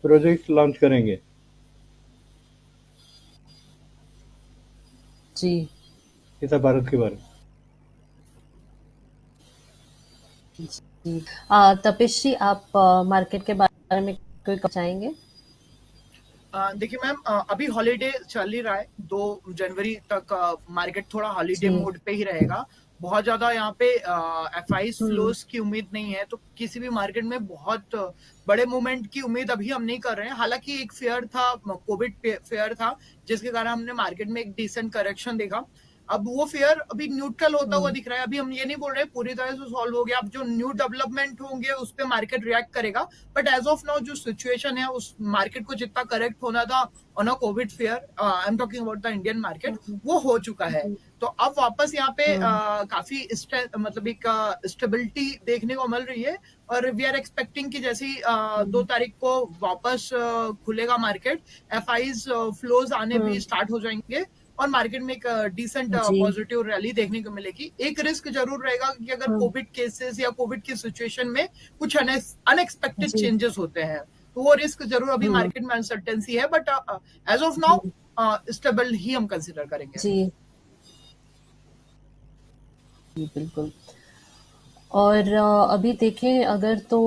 Project launch करेंगे। जी। ये था भारत के बारे में। जी। तपेश जी, आप मार्केट के बारे में कोई चाहेंगे? देखिए मैम, अभी हॉलीडे चल ही रहा है, 2 जनवरी तक मार्केट थोड़ा हॉलीडे जी। मोड पे ही रहेगा। बहुत ज्यादा यहाँ पे एफआईज हम्म। फ्लोज की उम्मीद नहीं है, तो किसी भी मार्केट में बहुत बड़े मूवमेंट की उम्मीद अभी हम नहीं कर रहे हैं। हालांकि एक फेयर था, कोविड फेयर था, जिसके कारण हमने मार्केट में एक डिसेंट करेक्शन देखा। अब वो फेयर अभी न्यूट्रल होता हुआ हम्म। दिख रहा है। अभी हम ये नहीं बोल रहे पूरी तरह से सॉल्व हो गया, अब जो न्यू डेवलपमेंट होंगे उस पर मार्केट रिएक्ट करेगा। बट एज ऑफ नाउ जो सिचुएशन है, उस मार्केट को जितना करेक्ट होना था on a COVID fear, I am talking about the Indian market, hmm. वो हो चुका है। जी। तो अब वापस यहाँ पे हम्म। काफी मतलब एक स्टेबिलिटी देखने को मिल रही है। और वी आर एक्सपेक्टिंग कि जैसे ही 2 तारीख को वापस खुलेगा मार्केट, एफआईज फ्लोज आने भी हम्म। स्टार्ट हो जाएंगे और मार्केट में एक डिसेंट जी। पॉजिटिव रैली देखने को मिलेगी। एक रिस्क जरूर रहेगा कि अगर हम्म। कोविड केसेस या कोविड की सिचुएशन में कुछ अनएक्सपेक्टेड जी। चेंजेस होते हैं, तो वो रिस्क जरूर अभी हम्म। मार्केट में अनसर्टेंसी है। बट एज ऑफ जी। नाउ स्टेबल ही हम कंसिडर करेंगे। जी। जी, बिल्कुल। और अभी देखें अगर तो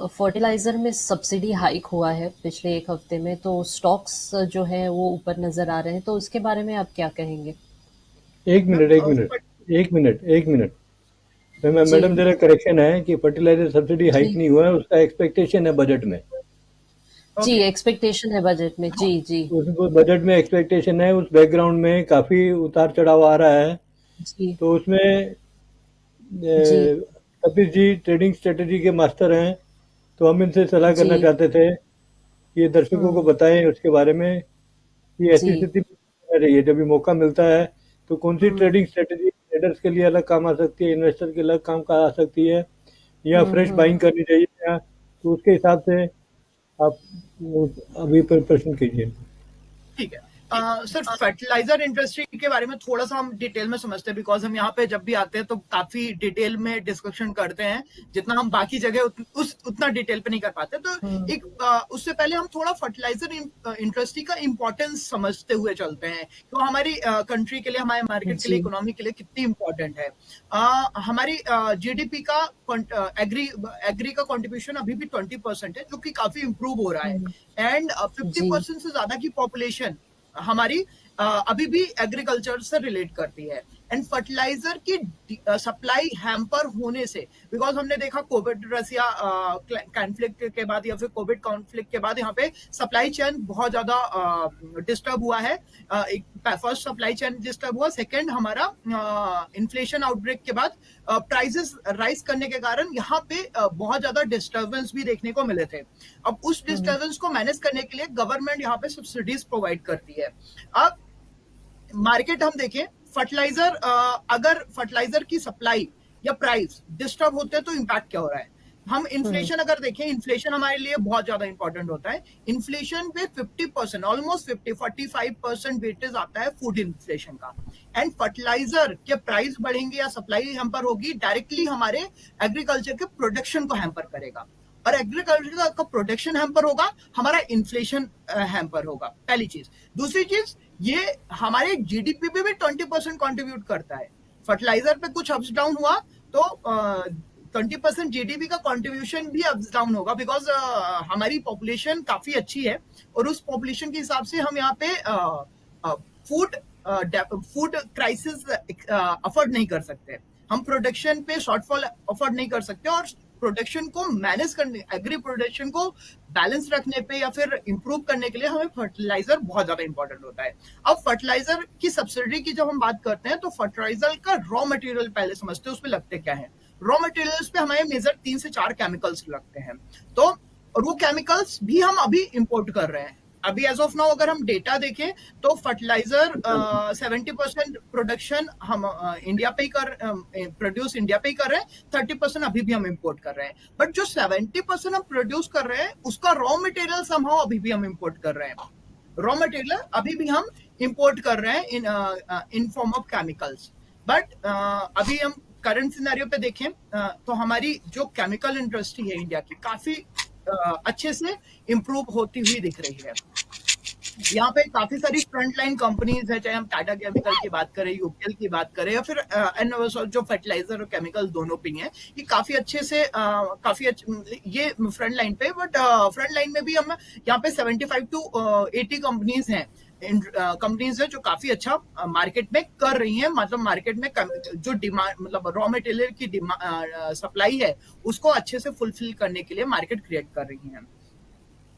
फर्टिलाइज़र में सब्सिडी हाइक हुआ है पिछले 1 हफ्ते में, तो स्टॉक्स जो हैं वो ऊपर नज़र आ रहे हैं, तो उसके बारे में आप क्या कहेंगे? एक मिनट, एक मैम मिनट, एक मिनट, एक मिनट। जी। मैडम, जरा करेक्शन है कि फर्टिलाइजर सब्सिडी हाइक जी। नहीं हुआ है, उसका एक्सपेक्टेशन है बजट में। जी, ओके। एक्सपेक्टेशन है बजट में। जी, जी। उसको बजट में एक्सपेक्टेशन है, उस बैकग्राउंड में काफ़ी उतार चढ़ाव आ रहा है। जी। तो उसमें जी। कपिल जी ट्रेडिंग स्ट्रेटेजी के मास्टर हैं, तो हम इनसे सलाह करना जी। चाहते थे कि ये दर्शकों को हुँ। बताएं उसके बारे में कि ऐसी जी। स्थिति में क्या करना चाहिए। जब भी मौका मिलता है तो कौन सी हुँ। ट्रेडिंग स्ट्रेटेजी ट्रेडर्स के लिए अलग काम आ सकती है, इन्वेस्टर के अलग काम का आ सकती है, या हुँ। फ्रेश हुँ। बाइंग करनी चाहिए, या तो उसके हिसाब से आप अभी प्रश्न कीजिए। ठीक है। सर, फर्टिलाइजर इंडस्ट्री के बारे में थोड़ा सा हम डिटेल में समझते हैं, बिकॉज हम यहाँ पे जब भी आते हैं तो काफी डिटेल में डिस्कशन करते हैं। जितना हम बाकी जगह उतना डिटेल पे नहीं कर पाते। तो हुँ। एक उससे पहले हम थोड़ा फर्टिलाइजर इंडस्ट्री का इंपॉर्टेंस समझते हुए चलते हैं, तो हमारी कंट्री के लिए, हमारे मार्केट के लिए, जी। इकोनॉमी के लिए कितनी इंपॉर्टेंट है। हमारी जीडीपी का एग्री एग्री का कंट्रीब्यूशन अभी भी 20% है, जो कि काफी इंप्रूव हो रहा है। हुँ। एंड फिफ्टी जी। परसेंट से ज्यादा की पॉपुलेशन हमारी अभी भी एग्रीकल्चर से रिलेट करती है। एंड फर्टिलाइजर की सप्लाई हैम्पर होने से, बिकॉज हमने देखा कोविड रसिया कॉन्फ्लिक्ट के बाद या फिर कोविड कॉन्फ्लिक्ट के बाद यहाँ पे सप्लाई चेन बहुत ज्यादा डिस्टर्ब हुआ है। एक फर्स्ट सप्लाई चेन डिस्टर्ब हुआ, सेकंड हमारा इन्फ्लेशन आउटब्रेक के बाद प्राइसेस राइज करने के कारण यहाँ पे बहुत ज्यादा डिस्टर्बेंस भी देखने को मिले थे। अब उस हुँ। डिस्टर्बेंस को मैनेज करने के लिए गवर्नमेंट यहाँ पे सब्सिडीज प्रोवाइड करती है। अब मार्केट हम देखें, फर्टिलाइजर अगर फर्टिलाइजर की सप्लाई या प्राइस डिस्टर्ब होते हैं तो इम्पैक्ट क्या हो रहा है। हम हुँ। इन्फ्लेशन अगर देखें, इन्फ्लेशन हमारे लिए बहुत ज्यादा इंपॉर्टेंट होता है। इन्फ्लेशन पे 50%, ऑलमोस्ट 45% वेटेज आता है फूड इन्फ्लेशन का। एंड फर्टिलाइजर के प्राइस बढ़ेंगे या सप्लाई हैम्पर होगी, डायरेक्टली हमारे एग्रीकल्चर के प्रोडक्शन को हैम्पर करेगा। और एग्रीकल्चर का प्रोडक्शन हैम्पर होगा, हमारा इन्फ्लेशन हैम्पर होगा, पहली चीज। दूसरी चीज, ये हमारे जीडीपी पे भी 20% कॉन्ट्रीब्यूट करता है। फर्टिलाइजर पे कुछ अप्स डाउन हुआ तो 20% जीडीपी का कॉन्ट्रीब्यूशन भी अप्स डाउन होगा, बिकॉज हमारी पॉपुलेशन काफी अच्छी है और उस पॉपुलेशन के हिसाब से हम यहाँ पे फूड फूड क्राइसिस अफोर्ड नहीं कर सकते। हम प्रोडक्शन पे शॉर्टफॉल अफोर्ड नहीं कर सकते, और प्रोडक्शन को मैनेज करने, एग्री प्रोडक्शन को बैलेंस रखने पे या फिर इंप्रूव करने के लिए हमें फर्टिलाइजर बहुत ज्यादा इंपॉर्टेंट होता है। अब फर्टिलाइजर की सब्सिडी की जब हम बात करते हैं, तो फर्टिलाइजर का रॉ मटेरियल पहले समझते हैं, उसमें लगते क्या है। रॉ मटेरियल्स पे हमारे मेजर 3 से 4 केमिकल्स लगते हैं। तो और वो केमिकल्स भी हम अभी इंपोर्ट कर रहे हैं। अभी एज ऑफ नाउ अगर हम डेटा देखें तो फर्टिलाइजर 70% प्रोडक्शन हम इंडिया पे ही प्रोड्यूस इंडिया पे ही कर रहे हैं, 30% अभी भी हम इंपोर्ट कर रहे हैं। बट जो 70% हम प्रोड्यूस कर रहे हैं, उसका रॉ मटेरियल समहाउ अभी भी हम इंपोर्ट कर रहे हैं। रॉ मटेरियल अभी भी हम इंपोर्ट कर रहे हैं in form of chemicals. But अभी हम करंट सिनेरियो पे देखें तो हमारी जो केमिकल इंडस्ट्री है इंडिया की, काफी अच्छे से इम्प्रूव होती हुई दिख रही है। यहाँ पे काफी सारी फ्रंट लाइन कंपनीज है, चाहे हम टाटा केमिकल की बात करें, यूपीएल की बात करें, या फिर जो फर्टिलाइजर और केमिकल दोनों भी हैं, ये काफी अच्छे से ये फ्रंट लाइन पे, बट फ्रंट लाइन में भी हम यहाँ पे 75 टू 80 कंपनीज हैं, कंपनीज है जो काफी अच्छा मार्केट में कर रही हैं, मतलब मार्केट में जो डिमांड, मतलब रॉ मटेरियल की सप्लाई है उसको अच्छे से फुलफिल करने के लिए मार्केट क्रिएट कर रही हैं।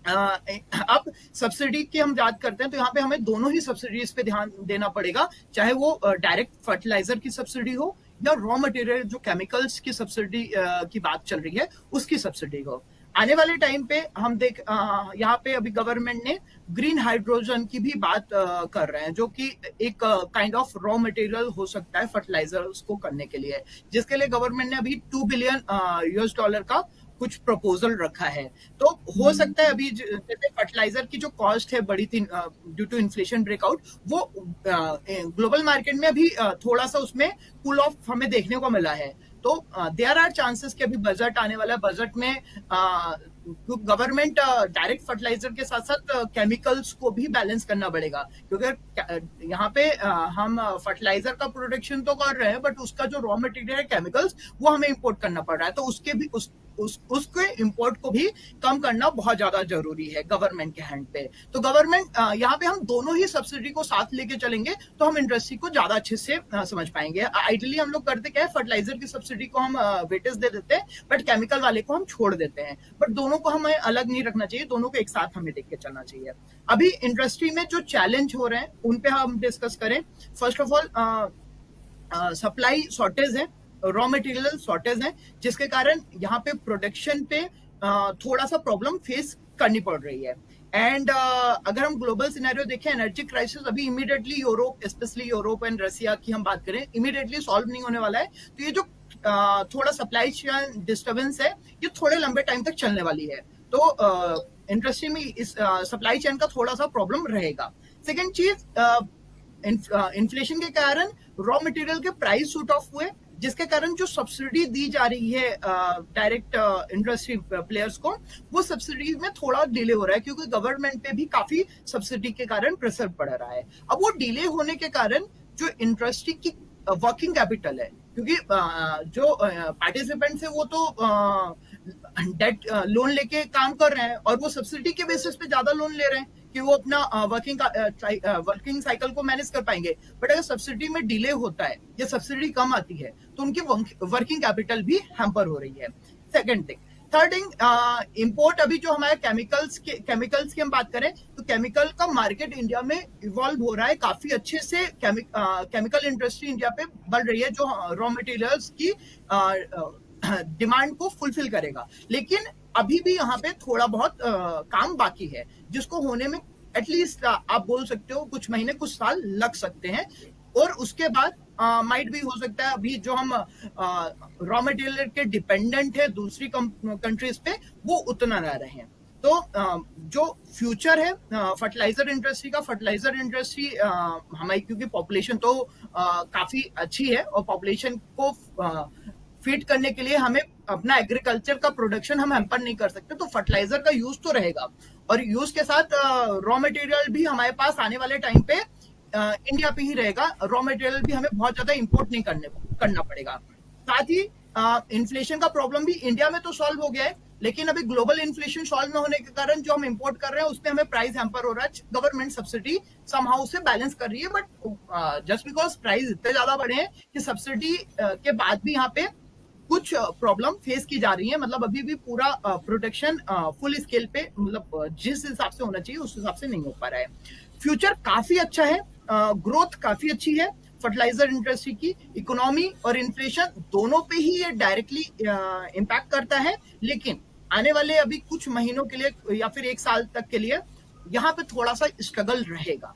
अब सब्सिडी की हम बात करते हैं तो यहाँ पे हमें दोनों ही सब्सिडीज पे ध्यान देना पड़ेगा, चाहे वो डायरेक्ट फर्टिलाइजर की सब्सिडी हो या रॉ मटेरियल जो केमिकल्स की सब्सिडी की बात चल रही है उसकी सब्सिडी हो। आने वाले टाइम पे हम यहाँ पे अभी गवर्नमेंट ने ग्रीन हाइड्रोजन की भी बात कर रहे हैं, जो कि एक काइंड ऑफ रॉ मटेरियल हो सकता है फर्टिलाइजर को करने के लिए, जिसके लिए गवर्नमेंट ने अभी $2 बिलियन का कुछ प्रपोजल रखा है। तो हो सकता है अभी जैसे फर्टिलाइजर की जो कॉस्ट है बढ़ी थी ड्यू टू इन्फ्लेशन ब्रेकआउट, वो ग्लोबल मार्केट में अभी थोड़ा सा उसमें कूल ऑफ हमें देखने को मिला है। तो देयर आर चांसेस कि अभी बजट आने वाला है, बजट में गवर्नमेंट डायरेक्ट फर्टिलाइजर के साथ साथ केमिकल्स को भी बैलेंस करना पड़ेगा, क्योंकि यहाँ पे हम फर्टिलाइजर का प्रोडक्शन तो कर रहे हैं, बट उसका जो रॉ मटेरियल है केमिकल्स वो हमें इंपोर्ट करना पड़ रहा है, तो उसके भी उसके इंपोर्ट को भी कम करना बहुत ज्यादा जरूरी है गवर्नमेंट के हैंड पे। तो गवर्नमेंट यहाँ पे हम दोनों ही सब्सिडी को साथ लेके चलेंगे तो हम इंडस्ट्री को ज्यादा अच्छे से समझ पाएंगे। आइडियली हम लोग करते क्या है, फर्टिलाइजर की सब्सिडी को हम वेटेज दे देते हैं, बट केमिकल वाले को हम छोड़ देते हैं, बट दोनों को हमें अलग नहीं रखना चाहिए, दोनों को एक साथ हमें देख के चलना चाहिए। अभी इंडस्ट्री में जो चैलेंज हो रहे हैं उन पे हम डिस्कस करें। First of all supply shortage है, रॉ मटेरियल शॉर्टेज है, जिसके कारण यहाँ पे प्रोडक्शन पे थोड़ा सा प्रॉब्लम फेस करनी पड़ रही है। एंड अगर हम ग्लोबल सिनेरियो देखें, एनर्जी क्राइसिस अभी immediately Europe, specially Europe and Russia की हम बात करें, इमीडिएटली सॉल्व नहीं होने वाला है। तो ये जो थोड़ा सप्लाई चेन डिस्टर्बेंस है ये थोड़े लंबे टाइम तक चलने वाली है, तो इंडस्ट्री में इस सप्लाई चेन का थोड़ा सा प्रॉब्लम रहेगा। सेकेंड चीज, इन्फ्लेशन के कारण रॉ मटेरियल के प्राइस शूट ऑफ हुए, जिसके कारण जो सब्सिडी दी जा रही है डायरेक्ट इंडस्ट्री प्लेयर्स को, वो सब्सिडी में थोड़ा डिले हो रहा है, क्योंकि गवर्नमेंट पे भी काफी सब्सिडी के कारण प्रेशर पड़ रहा है। अब वो डिले होने के कारण जो इंडस्ट्री की वर्किंग कैपिटल है, क्योंकि जो पार्टिसिपेंट्स है वो तो डेट लोन लेके काम कर रहे हैं और वो सब्सिडी के बेसिस पे ज्यादा लोन ले रहे हैं कि वो अपना वर्किंग साइकिल को मैनेज कर पाएंगे। बट अगर सब्सिडी में डिले होता है या सब्सिडी कम आती है तो उनकी वर्किंग कैपिटल भी हैम्पर हो रही है। Second thing. Third thing, import अभी जो हमारे केमिकल्स की हम बात करें तो केमिकल का मार्केट इंडिया में इवॉल्व हो रहा है काफी अच्छे से। केमिकल इंडस्ट्री इंडिया पे बढ़ रही है जो रॉ मटेरियल्स की डिमांड को फुलफिल करेगा, लेकिन अभी भी यहाँ पे थोड़ा बहुत काम बाकी है, जिसको होने में एटलीस्ट आप बोल सकते हो कुछ महीने, कुछ साल लग सकते हैं। और उसके बाद माइट भी हो सकता है अभी जो हम रॉ मटेरियल के डिपेंडेंट है दूसरी कंट्रीज पे, वो उतना ना रहे। तो जो फ्यूचर है फर्टिलाइजर इंडस्ट्री का, फर्टिलाइजर इंडस्ट्री हमारी क्योंकि पॉपुलेशन तो काफी अच्छी है और पॉपुलेशन को फीड करने के लिए हमें अपना एग्रीकल्चर का प्रोडक्शन हम हैम्पर नहीं कर सकते, तो फर्टिलाइजर का यूज तो रहेगा और यूज के साथ रॉ मटेरियल भी हमारे पास आने वाले टाइम पे इंडिया पे ही रहेगा। रॉ मटेरियल भी हमें बहुत ज्यादा इंपोर्ट नहीं करना पड़ेगा। साथ ही इन्फ्लेशन का प्रॉब्लम भी इंडिया में तो सॉल्व हो गया है, लेकिन अभी ग्लोबल इन्फ्लेशन सॉल्व न होने के कारण जो हम इंपोर्ट कर रहे हैं उसमें हमें प्राइस हैम्पर हो रहा है। गवर्नमेंट सब्सिडी समहाउ से बैलेंस कर रही है, बट जस्ट बिकॉज प्राइस इतने ज्यादा बढ़े हैं कि सब्सिडी के बाद भी यहाँ पे कुछ प्रॉब्लम फेस की जा रही है। मतलब अभी भी पूरा प्रोटेक्शन फुल स्केल पे, मतलब जिस हिसाब से होना चाहिए उस हिसाब से नहीं हो पा रहा है। फ्यूचर काफी अच्छा है, ग्रोथ काफी अच्छी है फर्टिलाइजर इंडस्ट्री की। इकोनॉमी और इन्फ्लेशन दोनों पे ही ये डायरेक्टली इम्पैक्ट करता है, लेकिन आने वाले अभी कुछ महीनों के लिए या फिर एक साल तक के लिए यहाँ पे थोड़ा सा स्ट्रगल रहेगा।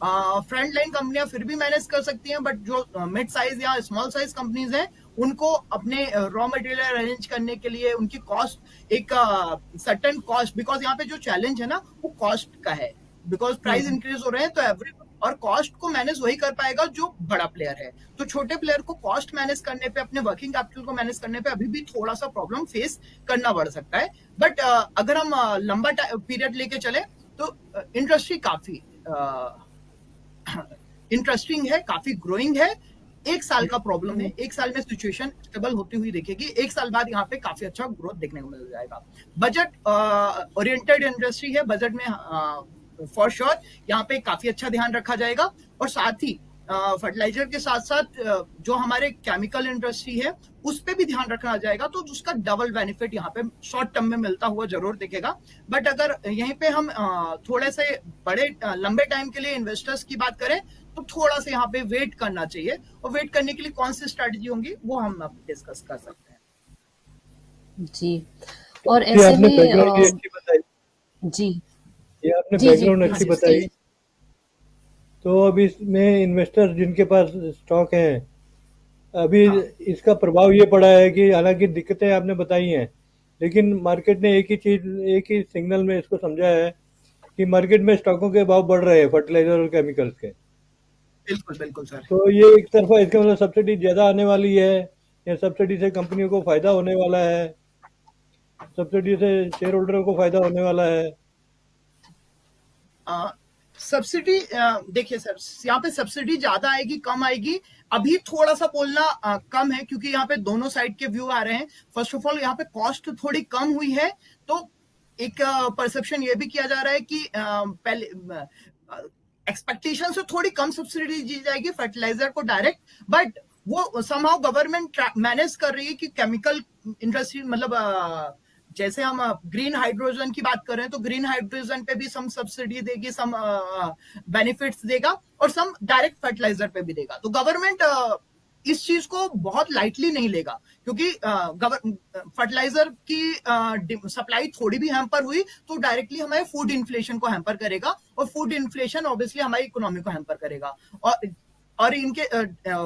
फ्रंट लाइन कंपनियां फिर भी मैनेज कर सकती हैं, बट जो मिड साइज या स्मॉल साइज कंपनीज हैं उनको अपने रॉ मटेरियल अरेंज करने के लिए उनकी कॉस्ट एक सर्टेन कॉस्ट, बिकॉज यहाँ पे जो चैलेंज है ना वो कॉस्ट का है, बिकॉज प्राइस इंक्रीज हो रहे हैं तो और कॉस्ट को मैनेज वही कर पाएगा जो बड़ा प्लेयर है। तो छोटे प्लेयर को कॉस्ट मैनेज करने पे, अपने वर्किंग कैपिटल को मैनेज करने पे अभी भी थोड़ा सा प्रॉब्लम फेस करना पड़ सकता है। बट अगर हम लंबा पीरियड लेके चले तो इंडस्ट्री काफी इंटरेस्टिंग है, काफी ग्रोइंग है। एक साल का प्रॉब्लम है, एक साल में सिचुएशन स्टेबल होती हुई दिखेगी, एक साल बाद यहाँ पे काफी अच्छा ग्रोथ देखने को मिल जाएगा। बजट ओरिएंटेड इंडस्ट्री है, बजट में फॉर श्योर यहाँ पे काफी अच्छा ध्यान रखा जाएगा। और साथ ही फर्टिलाइजर के साथ साथ जो हमारे केमिकल इंडस्ट्री है उस पे भी ध्यान रखना जाएगा, तो उसका डबल बेनिफिट यहाँ पे शॉर्ट टर्म में मिलता हुआ जरूर दिखेगा। बट अगर यहीं पे हम थोड़े से बड़े लंबे टाइम के लिए इन्वेस्टर्स की बात करें तो थोड़ा सा यहाँ पे वेट करना चाहिए, और वेट करने के लिए कौन सी स्ट्रेटजी होंगी वो हम अब डिस्कस कर सकते हैं। जी, और ये ऐसे आपने में बैकग्राउंड ये अच्छी बताई, जी ये आपने जी जी बैकग्राउंड अच्छी प्लीज बताई। तो अब इसमें इन्वेस्टर जिनके पास स्टॉक है, अभी हाँ इसका प्रभाव ये पड़ा है कि हालांकि दिक्कतें आपने बताई हैं, लेकिन मार्केट ने एक ही सिग्नल में इसको समझा है कि मार्केट में स्टॉकों के भाव बढ़ रहे हैं फर्टिलाइजर और केमिकल्स के। बिल्कुल बिल्कुल सर। तो ये एक तरफा इसका मतलब सब्सिडी ज़्यादा आने वाली है, या सब्सिडी से कंपनियों को फायदा होने वाला है, सब्सिडी से शेयर होल्डरों को फायदा होने वाला है। सब्सिडी देखिए सर, यहाँ पे सब्सिडी ज्यादा आएगी कम आएगी अभी थोड़ा सा बोलना कम है, क्योंकि यहाँ पे दोनों साइड के व्यू आ रहे हैं। फर्स्ट ऑफ ऑल यहाँ पे कॉस्ट थोड़ी कम हुई है, तो एक परसेप्शन ये भी किया जा रहा है कि पहले एक्सपेक्टेशन से थोड़ी कम सब्सिडी दी जाएगी फर्टिलाइजर को डायरेक्ट, बट वो समहाउ गवर्नमेंट मैनेज कर रही है कि केमिकल इंडस्ट्री, मतलब जैसे हम ग्रीन हाइड्रोजन की बात करें तो ग्रीन हाइड्रोजन पे भी सम सब्सिडी देगी, सम बेनिफिट्स देगा, और सम डायरेक्ट फर्टिलाइजर पे भी देगा। तो गवर्नमेंट इस चीज को बहुत लाइटली नहीं लेगा, क्योंकि फर्टिलाइजर की सप्लाई थोड़ी भी हैम्पर हुई तो डायरेक्टली हमारे फूड इन्फ्लेशन को हैम्पर करेगा, और फूड इन्फ्लेशन ऑब्वियसली हमारी इकोनॉमी को हैम्पर करेगा। और इनके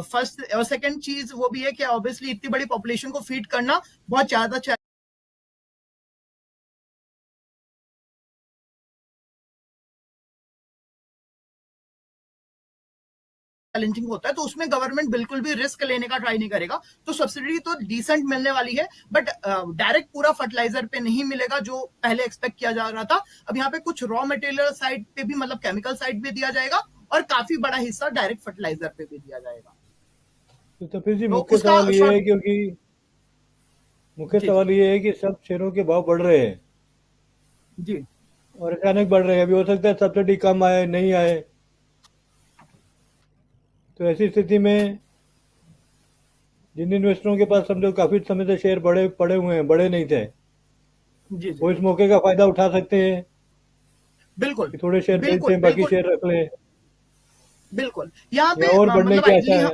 फर्स्ट और सेकंड चीज वो भी है कि ऑब्वियसली इतनी बड़ी पॉपुलेशन को फीड करना बहुत ज्यादा चैलेंजिंग होता है, तो उसमें गवर्नमेंट बिल्कुल भी रिस्क लेने का ट्राई नहीं करेगा। तो सब्सिडी तो डिसेंट मिलने वाली है, बट डायरेक्ट पूरा फर्टिलाइजर पे नहीं मिलेगा जो पहले एक्सपेक्ट किया जा रहा था। अब यहाँ पे कुछ रॉ मटेरियल साइड पे भी, मतलब केमिकल साइड पे दिया जाएगा, और काफी बड़ा हिस्सा डायरेक्ट फर्टिलाइजर पे भी दिया जाएगा। तो तफीर जी, तो मुख्य उसका सवाल ये है, शॉर्ट क्योंकि मुख्य जी सवाल ये है कि सब शेयरों के भाव बढ़ रहे हैं जी और अचानक बढ़ रहे हैं। अभी हो सकता है सब्सिडी कम आए, नहीं आए। तो ऐसी स्थिति में जिन इन्वेस्टरों के पास समझो काफी समय से शेयर बड़े पड़े हुए हैं, बड़े नहीं थे, जी वो जी इस मौके का फायदा उठा सकते हैं बिल्कुल कि थोड़े शेयर बेच बिल्कुल दें, बाकी बिल्कुल शेयर रख लें, बिल्कुल। यहाँ या पे और बढ़ने मतलब की आइडियली आशा हम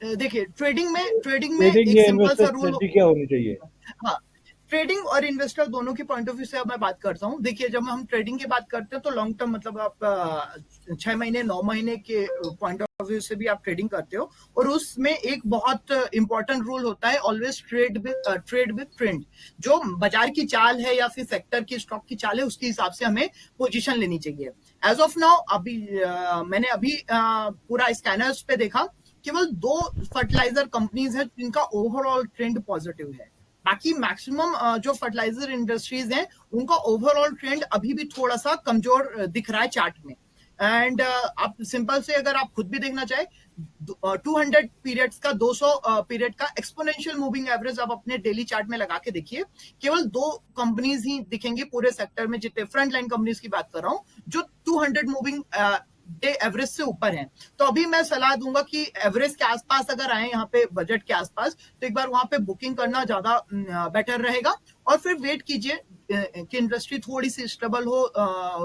है। देखिए, ट्रेडिंग में ट्रेडिंग एक या सिंपल इन्वेस्टर सा रूल। स्ट्रेटजी क्या होनी चाहिए? हाँ, ट्रेडिंग और इन्वेस्टर दोनों के पॉइंट ऑफ व्यू से अब मैं बात करता हूँ। देखिए, जब हम ट्रेडिंग की बात करते हैं तो लॉन्ग टर्म, मतलब आप 6 महीने 9 महीने के पॉइंट ऑफ व्यू से भी आप ट्रेडिंग करते हो, और उसमें एक बहुत इंपॉर्टेंट रूल होता है, ऑलवेज ट्रेड विद ट्रेंड। जो बाजार की चाल है या फिर सेक्टर की स्टॉक की चाल है, उसके हिसाब से हमें पोजीशन लेनी चाहिए। एज ऑफ नाउ अभी मैंने अभी पूरा स्कैनर्स पे देखा, केवल 2 फर्टिलाइजर कंपनीज हैं जिनका ओवरऑल ट्रेंड पॉजिटिव है। बाकी मैक्सिमम जो फर्टिलाइजर इंडस्ट्रीज हैं उनका ओवरऑल ट्रेंड अभी भी थोड़ा सा कमजोर दिख रहा है चार्ट में। एंड आप सिंपल से अगर आप खुद भी देखना चाहे, 200 पीरियड्स का, 200 पीरियड का एक्सपोनेंशियल मूविंग एवरेज आप अपने डेली चार्ट में लगा के देखिए, केवल 2 कंपनीज ही दिखेंगी पूरे सेक्टर में, जितने फ्रंट लाइन कंपनीज की बात कर रहा हूं, जो 200 मूविंग डे एवरेज से ऊपर है। तो अभी मैं सलाह दूंगा कि एवरेज के आसपास अगर आए, यहाँ पे बजट के आसपास, तो एक बार वहां पे बुकिंग करना ज्यादा बेटर रहेगा, और फिर वेट कीजिए कि इंडस्ट्री थोड़ी सी स्टेबल हो,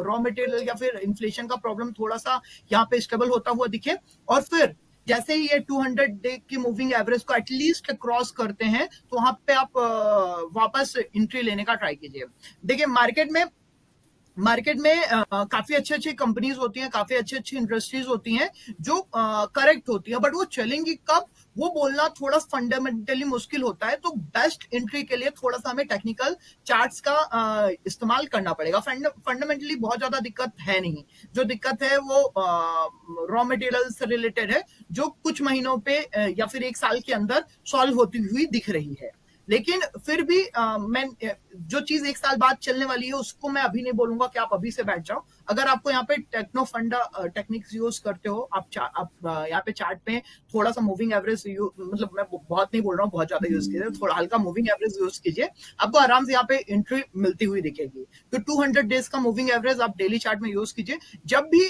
रॉ मटेरियल या फिर इन्फ्लेशन का प्रॉब्लम थोड़ा सा यहाँ पे स्टेबल होता हुआ दिखे, और फिर जैसे ही ये 200 डे की मूविंग एवरेज को एटलीस्ट क्रॉस करते हैं तो वहां पे आप वापस एंट्री लेने का ट्राई कीजिए। देखिए, मार्केट में मार्केट में काफी अच्छी अच्छी कंपनीज होती हैं, काफी अच्छी अच्छी इंडस्ट्रीज होती हैं जो करेक्ट होती है, बट वो चलेंगी कब वो बोलना थोड़ा फंडामेंटली मुश्किल होता है। तो बेस्ट एंट्री के लिए थोड़ा सा हमें टेक्निकल चार्ट्स का इस्तेमाल करना पड़ेगा। फंडामेंटली बहुत ज्यादा दिक्कत है नहीं, जो दिक्कत है वो रॉ मटेरियल से रिलेटेड है, जो कुछ महीनों पे या फिर एक साल के अंदर सॉल्व होती हुई दिख रही है। लेकिन फिर भी मैं जो चीज एक साल बाद चलने वाली है उसको मैं अभी नहीं बोलूंगा कि आप अभी से बैठ जाओ। अगर आपको यहाँ पे टेक्नो फंडा टेक्निक्स यूज करते हो, आप यहाँ पे चार्ट पे थोड़ा सा मूविंग एवरेज मतलब मैं बहुत नहीं बोल रहा हूँ बहुत ज्यादा यूज कीजिए, थोड़ा हल्का मूविंग एवरेज यूज कीजिए, आपको आराम से यहाँ पे एंट्री मिलती हुई दिखेगी। तो 200 डेज का मूविंग एवरेज आप डेली चार्ट में यूज कीजिए। जब भी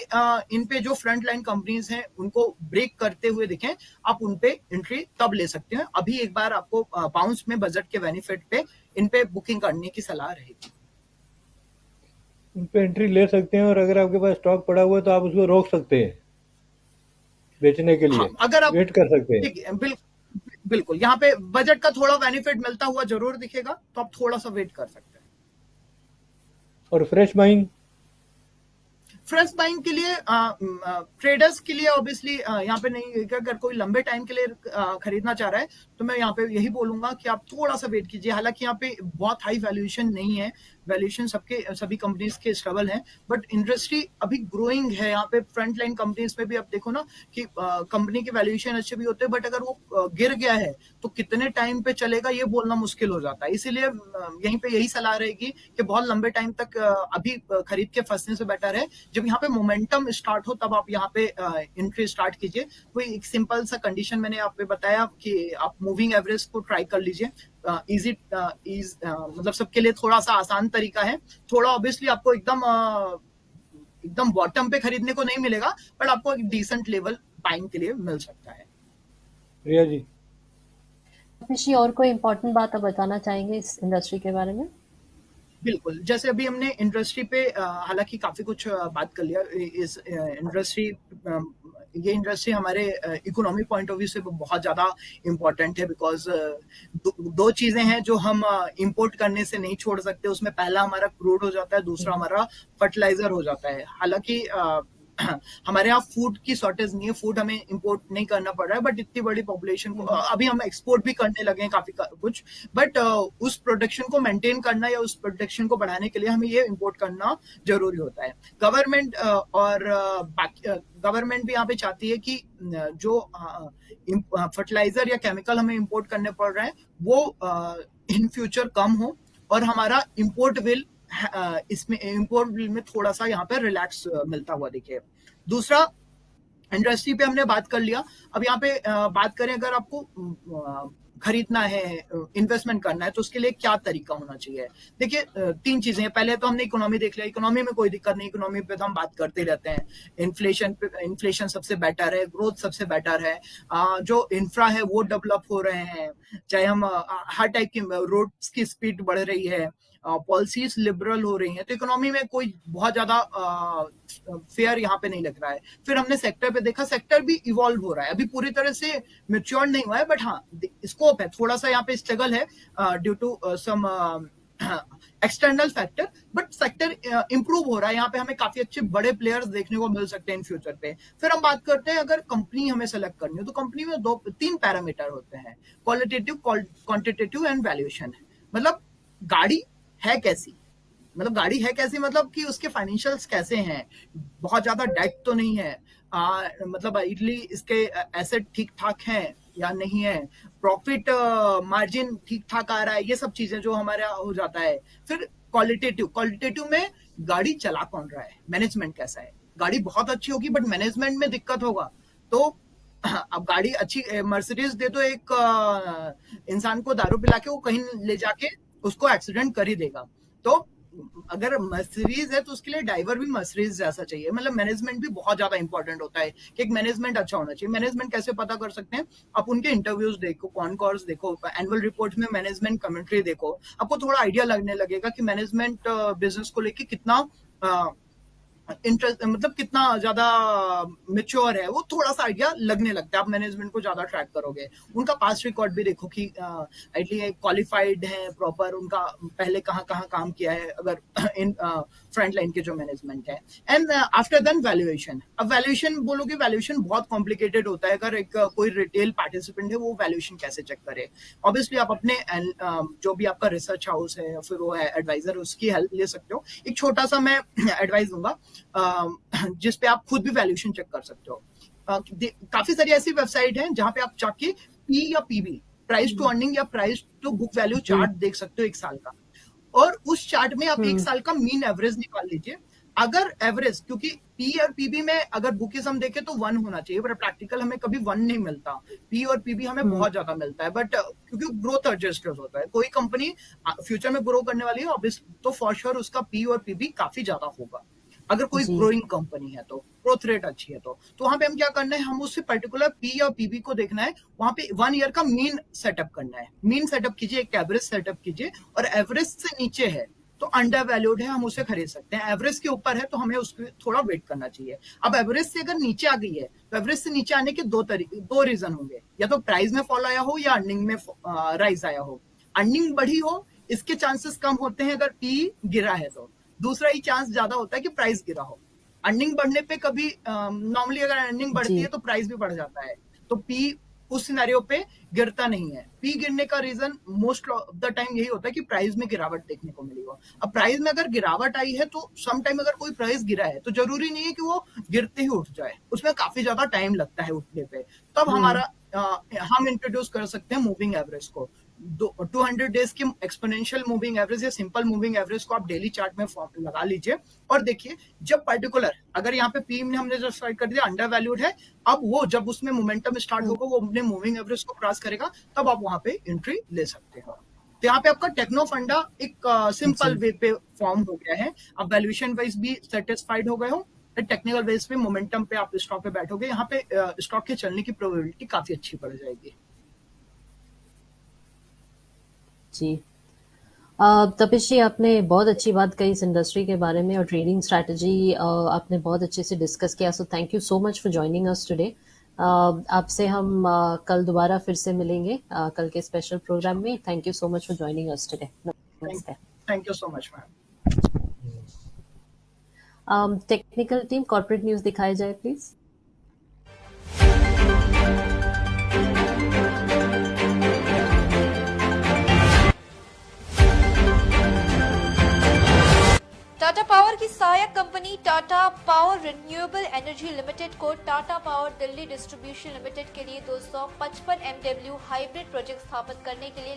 इन पे जो फ्रंट लाइन कंपनीज हैं उनको ब्रेक करते हुए दिखें, आप उन पे एंट्री तब ले सकते हैं। अभी एक बार आपको बाउंस में बजट के बेनिफिट पे इन पे बुकिंग करने की सलाह रहेगी। उन पे एंट्री ले सकते हैं, और अगर आपके पास स्टॉक पड़ा हुआ है तो आप उसको रोक सकते हैं बेचने के लिए, हाँ, अगर आप वेट कर सकते हैं। बिल्कुल यहाँ पे बजट का थोड़ा बेनिफिट मिलता हुआ जरूर दिखेगा, तो आप थोड़ा सा वेट कर सकते हैं। और फ्रेश बाइंग? फ्रेश बाइंग के लिए ट्रेडर्स के लिए ऑब्वियसली यहाँ पे नहीं, अगर कोई लंबे टाइम के लिए खरीदना चाह रहा है तो मैं यहाँ पे यही बोलूंगा कि आप थोड़ा सा वेट कीजिए। हालांकि यहाँ पे बहुत हाई वैल्यूएशन नहीं है, वैल्यूएशन सभी कंपनीज के स्टेबल हैं, बट इंडस्ट्री अभी ग्रोइंग है। यहाँ पे फ्रंट लाइन कंपनीज में भी आप देखो ना कि कंपनी के वैल्यूएशन अच्छे भी होते हैं, बट अगर वो गिर गया है तो कितने टाइम पे चलेगा ये बोलना मुश्किल हो जाता है। इसीलिए यहीं पे यही सलाह रहेगी कि बहुत लंबे टाइम तक अभी खरीद के फंसने से बेटर है जब यहाँ पे मोमेंटम स्टार्ट हो तब आप यहाँ पे एंट्री स्टार्ट कीजिए। कोई एक सिंपल सा कंडीशन मैंने आप पे बताया कि आप मूविंग एवरेज को ट्राई कर लीजिए। मतलब सबके लिए थोड़ा सा आसान तरीका है। थोड़ा ऑब्वियसली आपको एकदम बॉटम पे खरीदने को नहीं मिलेगा, बट आपको एक डिसेंट लेवल बाइंग के लिए मिल सकता है। रिया जी, निशी, और कोई इम्पोर्टेंट बात आप बताना चाहेंगे इस इंडस्ट्री के बारे में? बिल्कुल, जैसे अभी हमने इंडस्ट्री पे हालांकि काफी कुछ बात कर लिया। इस ये इंडस्ट्री हमारे इकोनॉमी पॉइंट ऑफ व्यू से बहुत ज्यादा इम्पोर्टेंट है, बिकॉज दो चीजें हैं जो हम इंपोर्ट करने से नहीं छोड़ सकते। उसमें पहला हमारा क्रूड हो जाता है, दूसरा हमारा फर्टिलाइजर हो जाता है। हालांकि हमारे यहाँ फूड की शॉर्टेज नहीं है, फूड हमें इंपोर्ट नहीं करना पड़ रहा है, बट इतनी बड़ी पॉपुलेशन को अभी हम एक्सपोर्ट भी करने लगे हैं काफी कुछ, बट उस प्रोडक्शन को मेंटेन करना या उस प्रोडक्शन को बढ़ाने के लिए हमें ये इंपोर्ट करना जरूरी होता है। गवर्नमेंट और गवर्नमेंट भी यहाँ पे चाहती है कि जो फर्टिलाइजर या केमिकल हमें इंपोर्ट करने पड़ रहे हैं वो इन फ्यूचर कम हो, और हमारा इंपोर्ट बिल इसमें इंपोर्ट बिल में थोड़ा सा यहाँ पे रिलैक्स मिलता हुआ दिखे। दूसरा, इंडस्ट्री पे हमने बात कर लिया। अब यहाँ पे बात करें, अगर आपको खरीदना है, इन्वेस्टमेंट करना है, तो उसके लिए क्या तरीका होना चाहिए। देखिए, तीन चीजें हैं। पहले तो हमने इकोनॉमी देख लिया, इकोनॉमी में कोई दिक्कत नहीं, इकोनॉमी पे तो हम बात करते रहते हैं। इन्फ्लेशन सबसे बेटर है, ग्रोथ सबसे बेटर है, जो इंफ्रा है वो डेवलप हो रहे हैं, चाहे हम हर टाइप की रोड्स की स्पीड बढ़ रही है, पॉलिसीज लिबरल हो रही हैं, तो इकोनॉमी में कोई बहुत ज्यादा फेयर यहाँ पे नहीं लग रहा है। फिर हमने सेक्टर पे देखा, सेक्टर भी इवॉल्व हो रहा है, अभी पूरी तरह से मैच्योर नहीं हुआ है, बट हाँ स्कोप है। थोड़ा सा यहाँ पे स्ट्रगल है due to some external factor, but sector improve हो रहा है। यहाँ पे हमें काफी अच्छे बड़े प्लेयर्स देखने को मिल सकते हैं इन फ्यूचर पे। फिर हम बात करते हैं, अगर कंपनी हमें सेलेक्ट करनी हो तो कंपनी में तीन पैरामीटर होते हैं, क्वालिटेटिव, क्वांटिटेटिव एंड वैल्यूएशन। मतलब गाड़ी है कैसी, मतलब कि उसके फाइनेंशियल्स कैसे हैं, बहुत ज्यादा डेट तो नहीं है, मतलब इटली इसके एसेट ठीक ठाक हैं या नहीं है, प्रॉफिट मार्जिन ठीक ठाक आ रहा है, ये सब चीजें जो हमारे हो जाता है। फिर क्वालिटेटिव में गाड़ी चला कौन रहा है, मैनेजमेंट कैसा है। गाड़ी बहुत अच्छी होगी बट मैनेजमेंट में दिक्कत होगा तो अब गाड़ी अच्छी मर्सिडीज दे तो एक इंसान को दारू पिला के वो कहीं ले जाके उसको एक्सीडेंट कर ही देगा। तो अगर मर्सिडीज है तो उसके लिए ड्राइवर भी मर्सिडीज जैसा चाहिए। मतलब मैनेजमेंट भी बहुत ज्यादा इंपॉर्टेंट होता है कि एक मैनेजमेंट अच्छा होना चाहिए। मैनेजमेंट कैसे पता कर सकते हैं, आप उनके इंटरव्यूज देखो, कॉन्कॉर्स देखो, एनुअल रिपोर्ट में मैनेजमेंट कमेंट्री देखो, आपको थोड़ा आइडिया लगने लगेगा कि मैनेजमेंट बिजनेस को लेके कितना इंटरेस्ट मतलब कितना ज्यादा मेच्योर है, वो थोड़ा सा आइडिया लगने लगता है। आप मैनेजमेंट को ज्यादा ट्रैक करोगे, उनका पास्ट रिकॉर्ड भी देखो कि एटली क्वालिफाइड है प्रॉपर, उनका पहले कहाँ कहाँ काम किया है, अगर इन फ्रंट लाइन के जो मैनेजमेंट है। And after then valuation. अब वैल्यूएशन बोलोगे, वैल्यूएशन बहुत कॉम्प्लिकेटेड होता है। अगर एक कोई रिटेल पार्टिसिपेंट है, वो वैल्यूएशन कैसे चेक करे? ऑब्वियसली आप अपने जो भी आपका रिसर्च हाउस है या फिर वो है एडवाइजर, उसकी हेल्प ले सकते हो। एक छोटा सा मैं एडवाइस दूंगा जिसपे आप खुद भी वैल्यूएशन चेक कर सकते हो। काफी सारी ऐसी वेबसाइट हैं जहां पे आप जाके पी या पीबी, प्राइस टू अर्निंग या price to book value chart देख सकते हो एक साल का, और उस चार्ट में आप एक साल का मीन एवरेज निकाल लीजिए। अगर एवरेज, क्योंकि पी और पीबी में अगर बुकिज्म देखे तो 1 होना चाहिए, पर प्रैक्टिकल हमें कभी 1 नहीं मिलता। पी और पीबी हमें बहुत ज्यादा मिलता है, बट क्योंकि ग्रोथ एडजस्टर्स होता है, कोई कंपनी फ्यूचर में ग्रो करने वाली है तो फॉर श्योर उसका पी और पीबी काफी ज्यादा होगा। अगर कोई ग्रोइंग कंपनी है तो ग्रोथ रेट अच्छी है तो वहां पे हम क्या करना है, हम उससे पर्टिकुलर पी या पीबी को देखना है, वहां पे 1 ईयर का मीन सेटअप करना है। मीन सेटअप कीजिए, एक एवरेज सेटअप कीजिए, और एवरेज से नीचे है तो अंडर वैल्यूड है, हम उसे खरीद सकते हैं। एवरेज के ऊपर है तो हमें उसके थोड़ा वेट करना चाहिए। अब एवरेज से अगर नीचे आ गई है तो एवरेज से नीचे आने के दो रीजन होंगे, या तो प्राइस में फॉल आया हो या अर्निंग में राइज आया हो। अर्निंग बढ़ी हो इसके चांसेस कम होते हैं अगर पी गिरा है तो, दूसरा ही चांस ज्यादा होता है कि प्राइस गिरा हो। अर्निंग बढ़ने पे कभी नॉर्मली अगर अर्निंग बढ़ती है तो प्राइस भी बढ़ जाता है, तो पी उस सिनेरियो पे गिरता नहीं है। पी गिरने का reason most of the time यही होता है कि प्राइस में गिरावट देखने को मिली हो। अब प्राइस में अगर गिरावट आई है तो सम टाइम अगर कोई प्राइस गिरा है तो जरूरी नहीं है कि वो गिरते ही उठ जाए, उसमें काफी ज्यादा टाइम लगता है उठने पे। तब हम इंट्रोड्यूस कर सकते हैं मूविंग एवरेज को। 200 डेज की एक्सपोनेंशियल मूविंग एवरेज या सिंपल मूविंग एवरेज को आप डेली चार्ट में लगा लीजिए, और देखिए जब पर्टिकुलर, अगर यहाँ पे पी ने हमने जो स्टार्ट कर दिया अंडर वैल्यूड है, अब वो जब उसमें मोमेंटम स्टार्ट होगा, वो अपने मूविंग एवरेज को क्रॉस करेगा, तब आप वहां पे एंट्री ले सकते हो। तो यहाँ पे आपका टेक्नो फंडा एक सिंपल वे पे फॉर्म हो गया है। अब वैल्यूएशन वाइज भी सेटिस्फाइड हो गए हो, टेक्निकल बेस पे मोमेंटम पे आप स्टॉक पे बैठोगे, यहाँ पे स्टॉक के चलने की प्रोबेबिलिटी काफी अच्छी बढ़ जाएगी। जी। तपिश जी, आपने बहुत अच्छी बात कही इस इंडस्ट्री के बारे में, और ट्रेडिंग स्ट्रैटेजी आपने बहुत अच्छे से डिस्कस किया। So thank you so much for joining us today. आपसे हम कल दोबारा फिर से मिलेंगे कल के स्पेशल प्रोग्राम में। Thank you so much for joining us today. नमस्ते। Thank you so much ma'am. Technical team, corporate news दिखाया जाए प्लीज। टाटा पावर की सहायक company Tata power renewable energy limited को Tata power Delhi distribution limited के लिए 255 MW हाइब्रिड प्रोजेक्ट स्थापित करने के लिए